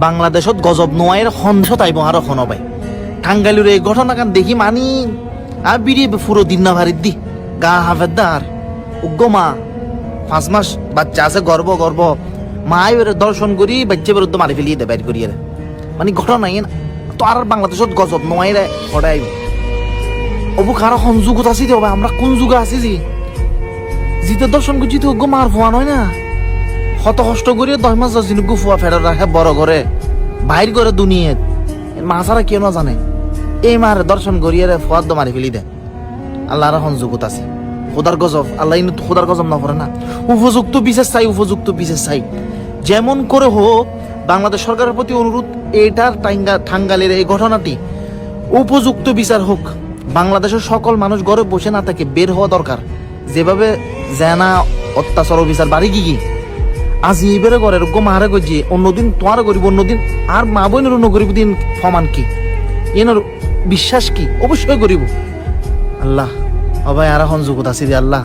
বাংলাদেশত গজব নোয়াইয়ের সন্দেহ তাইব আর এখন ভাই টাঙ্গাইলের এই ঘটনাকান দেখি মানি আর বিড়িয়ে পুরো দিন না ভারিত দি গা হাফেদার উগ্র মা 5 মাস বাচ্চা আছে গর্ব গর্ব মায় দর্শন করি বাচ্চা বিরুদ্ধ মারি ফেলিয়ে দেয় বাইর করিয়ে মানে ঘটনা তো আর বাংলাদেশত গজব নোয়াই রে হঠাই অবু কারো সংযোগত আছি দেবা আমরা কোন যুগে আছি জিতে দর্শন করছি তো উগ্র মার ফোয়া নয় না শত কষ্ট করিয়ে 10 মাস জিনুকু ফুয়া ফেরত রাখে বড় করে বাইর করে দুনিয়াত মা ছাড়া কেউ না জানে এই মার দর্শন করিয়ে ফুয়ার দ মারি ফেলি দে আল্লাহর সংযোগত আছে খোদার গজব আল্লাহ খোদার গজব না করে না উপযুক্ত বিশেষ চাই যেমন করে হোক বাংলাদেশ সরকারের প্রতি অনুরোধ এটার টাঙ্গাইলের এই ঘটনাটি উপযুক্ত বিচার হোক বাংলাদেশের সকল মানুষ ঘরে বসে না থাকে বের হওয়া দরকার যেভাবে জেনা অত্যাচার বিচার বাড়ি কি আজ এইবারে করে মারে গজি অন্যদিন তোমার করিব অন্যদিন আর মা বোনের অন্য করিব দিন সমান কি এনার বিশ্বাস কি অবশ্যই করিব আল্লাহ অবাই আর সংযোগত আছে আল্লাহ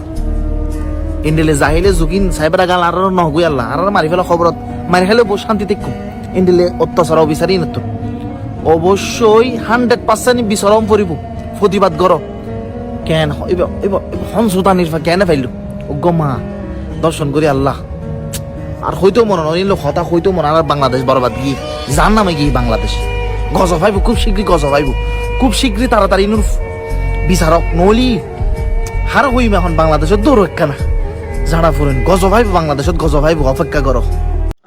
ইন্ডিলে যাইলে জুকিন সাইবারা গাল আর নহগুই আল্লাহ আর মারি ফেলা খবরত মারি ফেলে বস শান্তি দেখো ইন্ডিলে অত্যাচার অবিচারই না তো অবশ্যই 100% বিচারম পড়িব প্রতিবাদ করো কেন সংশোধন নির্ভা কেন ফাইল অজ্ঞ মা দর্শন করি আল্লাহ আর হইতো মনে নয় হতা হইতো মনে আর বাংলাদেশ বরবাদ গিয়ে যার নামে গিয়ে বাংলাদেশ গজব পাইব খুব শীঘ্রই গজব পাইব খুব শীঘ্রই তাড়াতাড়ি বিচারক নলি হার হইম এখন বাংলাদেশের দৌড় না যারা ফুরেন গজব পাইব বাংলাদেশত গজব পাইব অপেক্ষা করো।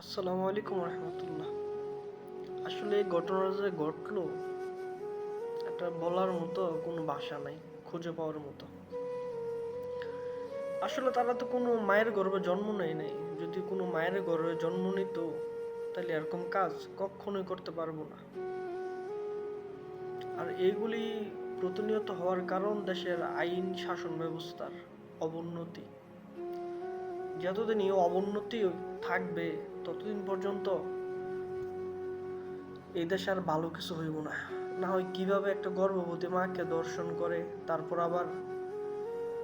আসসালামু আলাইকুম রহমতুল্লাহ। আসলে এই ঘটনা যে ঘটলো এটা বলার মতো কোনো ভাষা নাই, খুঁজে পাওয়ার মতো। আসলে তারা তো কোনো মায়ের গর্ভে জন্ম নেয় নাই। যদি কোনো মায়ের গর্ভে জন্ম নিত তাহলে এরকম কাজ কখনোই করতে পারবো না। আর এইগুলি প্রতিনিয়ত হওয়ার কারণ দেশের আইন শাসন ব্যবস্থার অবনতি। যতদিন এই অবনতি থাকবে ততদিন পর্যন্ত এই দেশে আর ভালো কিছু হইব না। না হয় কিভাবে একটা গর্ভবতী মাকে দর্শন করে তারপর আবার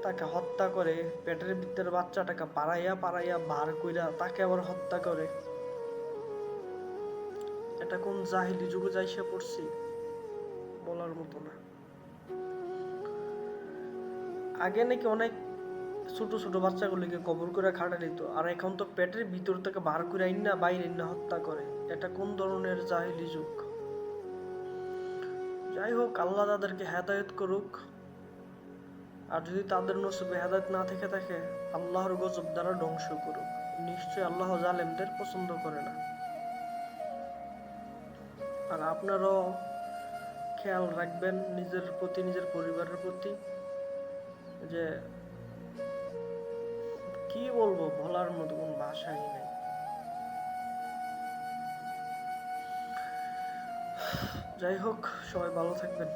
তাকে হত্যা করে, পেটের ভিতরে বাচ্চাটাকে পাড়াইয়া বার কইরা তাকে আবার হত্যা করে। এটা কোন জাহিলি যুগে যাইসা পড়ছি বলার মতো না। আগে নাকি অনেক ছোট ছোট বাচ্চাগুলিকে কবর করে খাটা দিত, আর এখন তো পেটের ভিতর থেকে বার করে আইনা বাইরে না হত্যা করে। এটা কোন ধরনের জাহিলি যুগ? যাই হোক, আল্লাহ তাদেরকে হেদায়েত করুক। আর যদি তাদের নসিবে হেদায়েত না থেকে থাকে, আল্লাহর গজব দ্বারা ধ্বংস করুক। নিশ্চয় আল্লাহ জালেমদের পছন্দ করে না। আর আপনারাও খেয়াল রাখবেন নিজের প্রতি, নিজের পরিবারের প্রতি। যে কি বলবো, বলার মতো কোন ভাষাই নেই। যাই হোক, সবাই ভালো থাকবেন।